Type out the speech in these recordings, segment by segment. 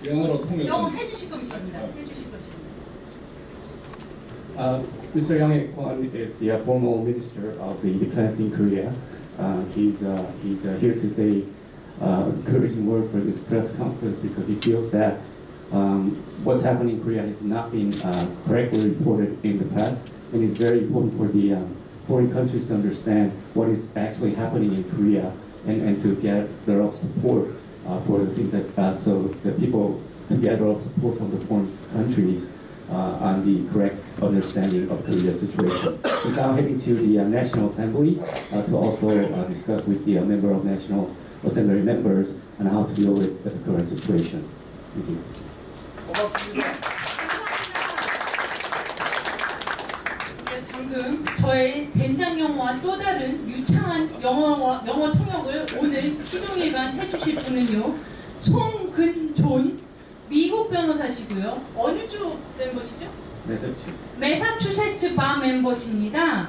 영어로 통역. 영어 해주실 것입니다. 해주실 것입니다. Mr. Young Ek-kwon is the former minister of the defense in Korea. He's here to say encouraging word for this press conference because he feels that what's happening in Korea has not been correctly reported in the press, and it's very important for the foreign countries to understand what is actually happening in Korea and to get their support for the things that so the people to get their support from the foreign countries on the correct understanding of Korea's situation. We're now heading to the National Assembly to also discuss with the member of National Assembly members on how to deal with the current situation. Thank you. 네, 방금 저의 된장 영어와 또 다른 유창한 영어 통역을 오늘 시종일관 해주실 분은요, 송근존 미국 변호사시고요. 어느 주 멤버시죠? 매사추세츠 바 멤버십니다.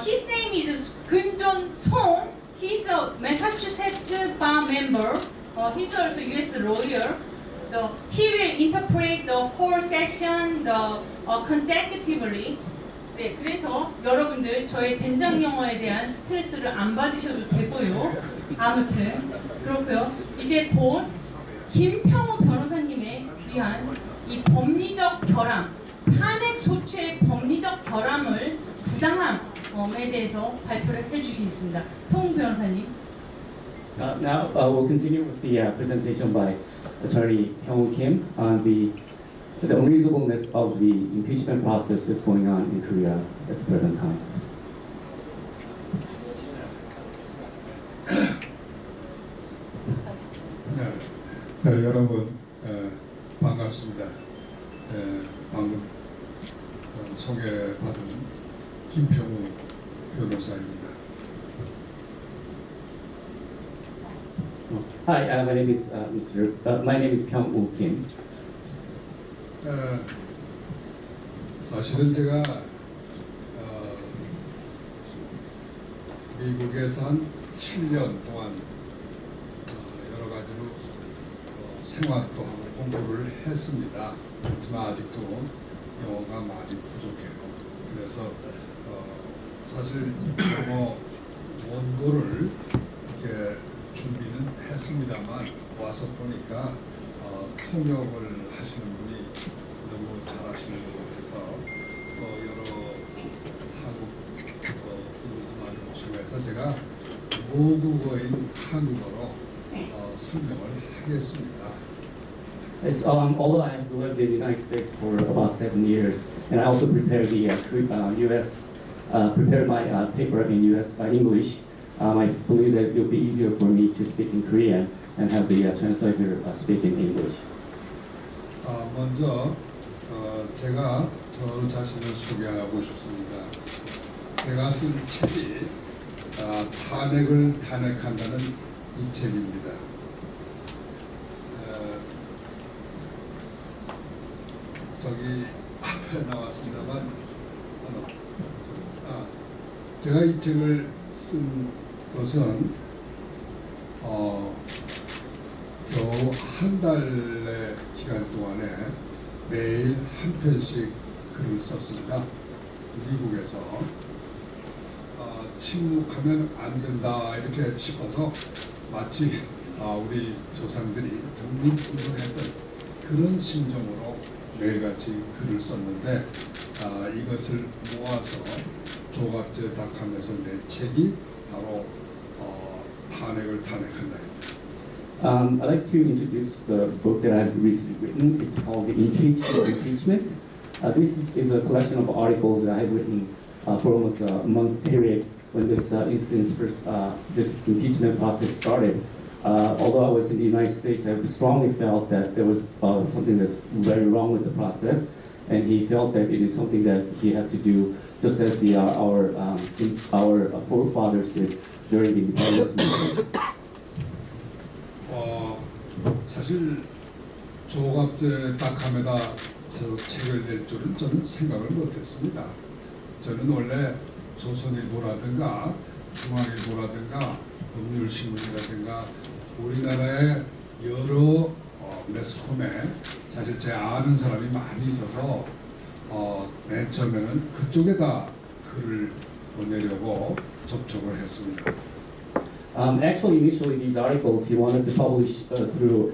His name is 근존 송. He's a Massachusetts bar member. He's also U.S. lawyer. He will interpret the whole session consecutively. 네, 그래서 여러분들 저의 된장 영어에 대한 스트레스를 안 받으셔도 되고요. 아무튼 그렇고요. 이제 곧 김평우 변호사님의 귀한 이 법리적 결함, 탄핵 소추의 법리적 결함을 부당함에 대해서 발표를 해주시겠습니다. 송 변호사님. Now we'll continue with the presentation by Attorney Pyong Kim on the unreasonableness of the impeachment process that's going on in Korea at the present time. 네, 여러분 반갑습니다. 방금 소개받은 김평우 변호사입니다. Hi, my name is my name is Pyong Kim. 사실은 제가 미국에서 한 7년 동안 여러 가지로 생활도 하고 공부를 했습니다. 하지만 아직도 영어가 많이 부족해요. 그래서 사실 영어 원고를 이렇게 준비는 했습니다만 와서 보니까 통역을 하시는 분이 너무 잘하시는 것 같아서 또 여러 한국 분들도 많이 오시고 해서 제가 모국어인 한국어로 설명을 하겠습니다. Although I have lived in the United States for about 7 years, and I also prepared the prepared my paper in U.S. English, I believe that it will be easier for me to speak in Korean and have the translator speak in English. 먼저 제가 저 자신을 소개하고 싶습니다. 제가 쓴 책이 탄핵을 탄핵한다는 이 책입니다. 저기 앞에 나왔습니다만 제가 이 책을 쓴 것은 겨우 한 달의 기간 동안에 매일 한 편씩 글을 썼습니다. 미국에서 침묵하면 안 된다 이렇게 싶어서 마치 우리 조상들이 독립운동했던 그런 심정으로 매일같이 글을 썼는데 이것을 모아서 조갑제 닷컴에서 낸 책이 바로 탄핵을 탄핵한다. I'd like to introduce the book that I've recently written. It's called The Impeachment. This is a collection of articles that I've written for almost a month period when this this impeachment process started. Although I was in the United States, I strongly felt that there was something that's very wrong with the process, and he felt that it is something that he had to do just as our forefathers did during the independence movement. 사실 조갑제 닷컴에다 책을 낼 줄은 저는 생각을 못했습니다. 저는 원래 조선일보라든가 중앙일보라든가 법률신문이라든가 우리나라의 여러 매스컴에 사실 제 아는 사람이 많이 있어서 맨 처음에는 그쪽에다 글을 보내려고 접촉을 했습니다. Actually, initially these articles he wanted to publish through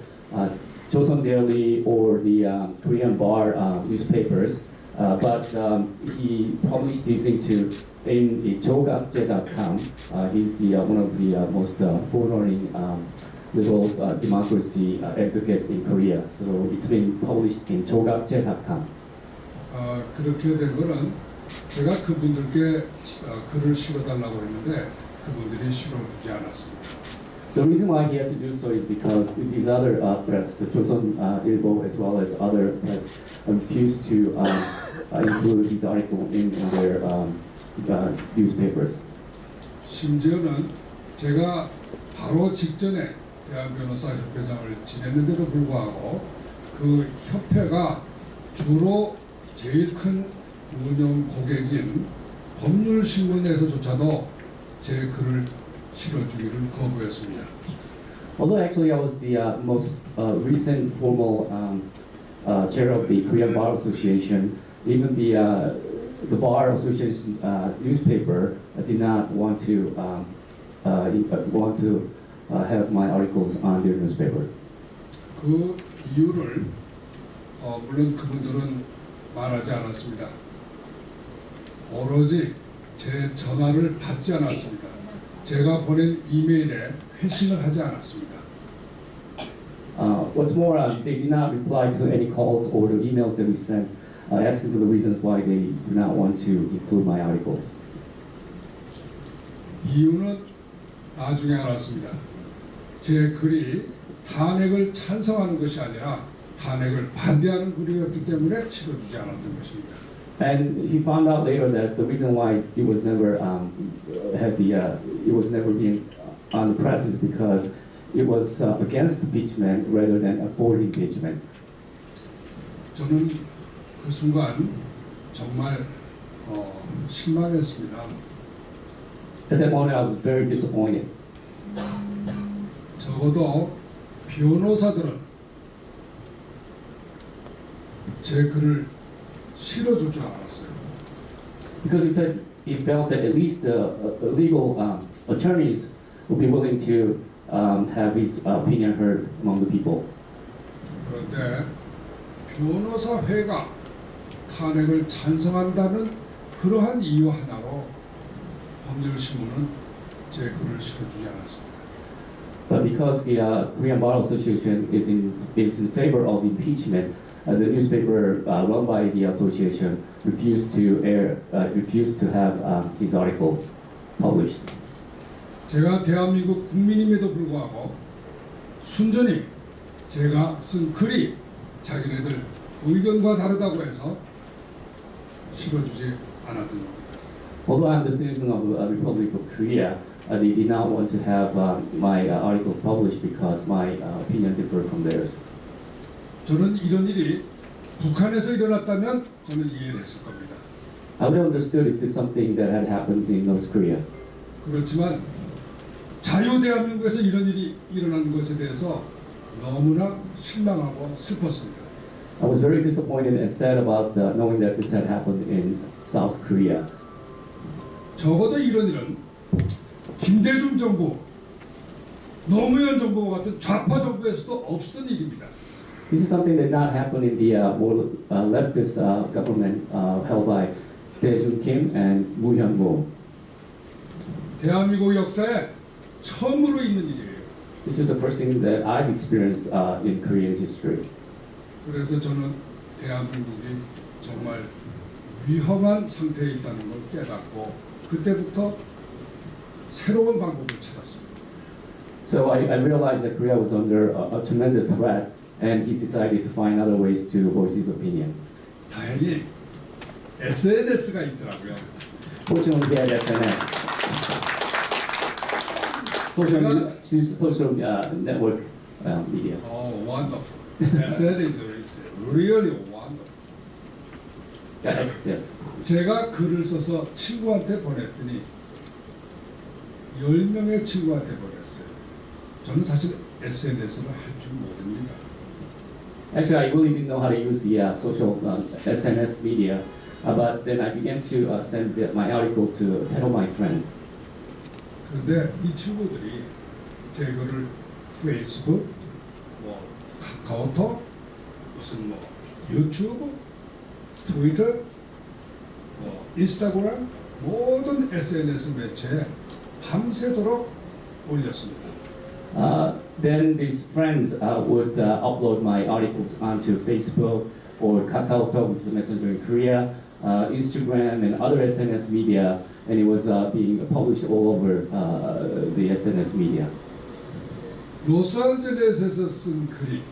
Joseon Daily or the Korean Bar newspapers, but he published these in jogakje.com. He's one of the most forward-running liberal democracy advocates in Korea. So it's been published in jogakje.com. 그렇게 된 거는 제가 그분들께 글을 실어달라고 했는데 그분들이 실어주지 않았습니다. The reason why he had to do so is because these other press, the Joseon Ilbo as well as other press, refused to include these articles in their newspapers. 심지어는 제가 바로 직전에 대한변호사협회장을 지냈는데도 불구하고 그 협회가 주로 제일 큰 운영 고객인 법률신문에서조차도 제 글을 실어주기를 거부했습니다. Although actually I was the most recent formal chair of the Korean Bar Association, even the Bar Association newspaper did not want to have my articles on their newspaper. 그 이유를 물론 그분들은 말하지 않았습니다. 오로지 제 전화를 받지 않았습니다. 제가 보낸 이메일에 회신을 하지 않았습니다. What's more, they did not reply to any calls or the emails that we sent asking for the reasons why they do not want to include my articles. 이유는 나중에 알았습니다. 제 글이 탄핵을 찬성하는 것이 아니라 탄핵을 반대하는 글이었기 때문에 실어주지 않았던 것입니다. And he found out later that the reason why it was never being on the press is because it was against impeachment rather than for impeachment. 저는 그 순간 정말 실망했습니다. At that moment, I was very disappointed. 적어도 변호사들은 제 글을 실어줄 줄 알았어요. Because he felt that at least the legal attorneys would be willing to have his opinion heard among the people. 그런데 변호사회가 탄핵을 찬성한다는 그러한 이유 하나로 법률신문은 제 글을 실어주지 않았습니다. But because the Korean Bar Association is in favor of impeachment, the newspaper run by the association refused to have these articles published. 제가 대한민국 국민임에도 불구하고 순전히 제가 쓴 글이 자기네들 의견과 다르다고 해서 실어주지 않았던 겁니다. Although I'm the citizen of the Republic of Korea, they did not want to have my articles published because my opinion differed from theirs. 저는 이런 일이 북한에서 일어났다면 저는 이해를 했을 겁니다. I would have understood if there's something that had happened in North Korea. 그렇지만 자유대한민국에서 이런 일이 일어나는 것에 대해서 너무나 실망하고 슬펐습니다. I was very disappointed and sad about knowing that this had happened in South Korea. 적어도 이런 일은 김대중 정부, 노무현 정부와 같은 좌파 정부에서도 없었던 일입니다. This is something that did not happen in the more leftist government held by Dae-jung Kim and Moo Hyun-moo. 대한민국 역사에 처음으로 있는 일이에요. This is the first thing that I've experienced in Korean history. 그래서 저는 대한민국이 정말 위험한 상태에 있다는 걸 깨닫고 그때부터 새로운 방법을 찾았습니다. So I realized that Korea was under a tremendous threat, and he decided to find other ways to voice his opinion. 다행히 SNS가 있더라고요. Fortunately, he had SNS. Social network media. Oh, wonderful. SNS is really wonderful. Yes. 제가 글을 써서 친구한테 보냈더니 10명의 친구한테 보냈어요. 저는 사실 SNS를 할 줄 모릅니다. Actually, I really didn't know how to use the social SNS media, but then I began to send my article to 10 of my friends. 그런데 이 친구들이 제 글을 페이스북, 뭐 카카오톡, 무슨 뭐 유튜브, 트위터, 뭐 인스타그램 모든 SNS 매체에 밤새도록 올렸습니다. Then these friends would upload my articles onto Facebook or KakaoTalk, which is a messenger in Korea, Instagram, and other SNS media, and it was being published all over the SNS media. 로스앤젤레스에서 쓴 글이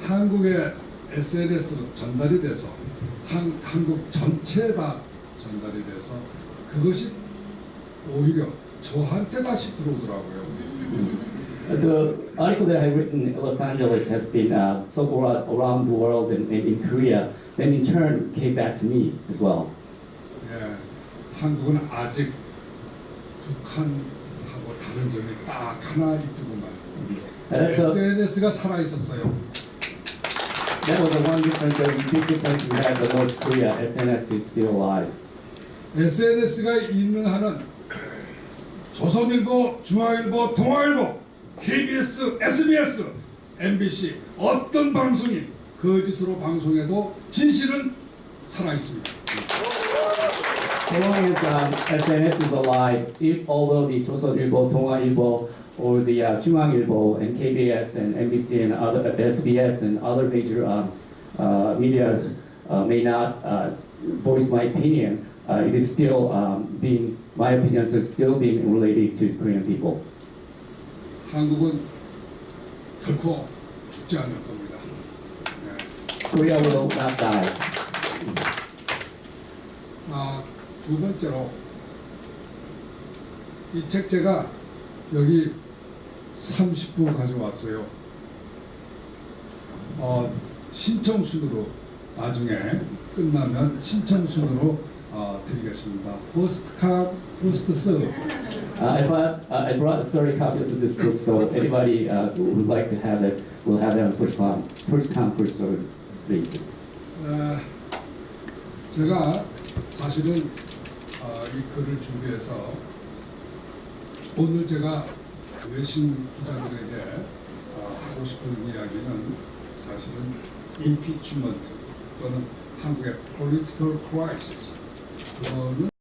한국의 SNS로 전달이 돼서 한국 전체에 다 전달이 돼서 그것이 오히려 저한테 다시 들어오더라고요. The article that I had written in Los Angeles has been so around the world and in Korea, then in turn came back to me as well. 예, 한국은 아직 북한하고 다른 점이 딱 하나 있더구만. SNS가 살아 있었어요. That was the one difference, the big difference we had, the North Korea, SNS is still alive. SNS가 있는 한은 조선일보, 중앙일보, 동아일보, KBS, SBS, MBC 어떤 방송이 거짓으로 방송해도 진실은 살아 있습니다. So long as SNS is alive, although the 조선일보, 동아일보, or the 중앙일보 and KBS and NBC and other SBS and other major medias may not voice my opinion, it is still my opinions are still being related to Korean people. 한국은 결코 죽지 않을 겁니다. 네. Korea will not die. 두 번째로 이 책 제가 여기 30부 가져왔어요. 신청순으로 나중에 끝나면 신청순으로 드리겠습니다. First come, first serve. I brought 30 copies of this book, so anybody who would like to have it will have it on first come, first served basis. 제가 사실은 이 글을 준비해서 오늘 제가 외신 기자들에게 하고 싶은 이야기는 사실은 impeachment 또는 한국의 political crisis 그거는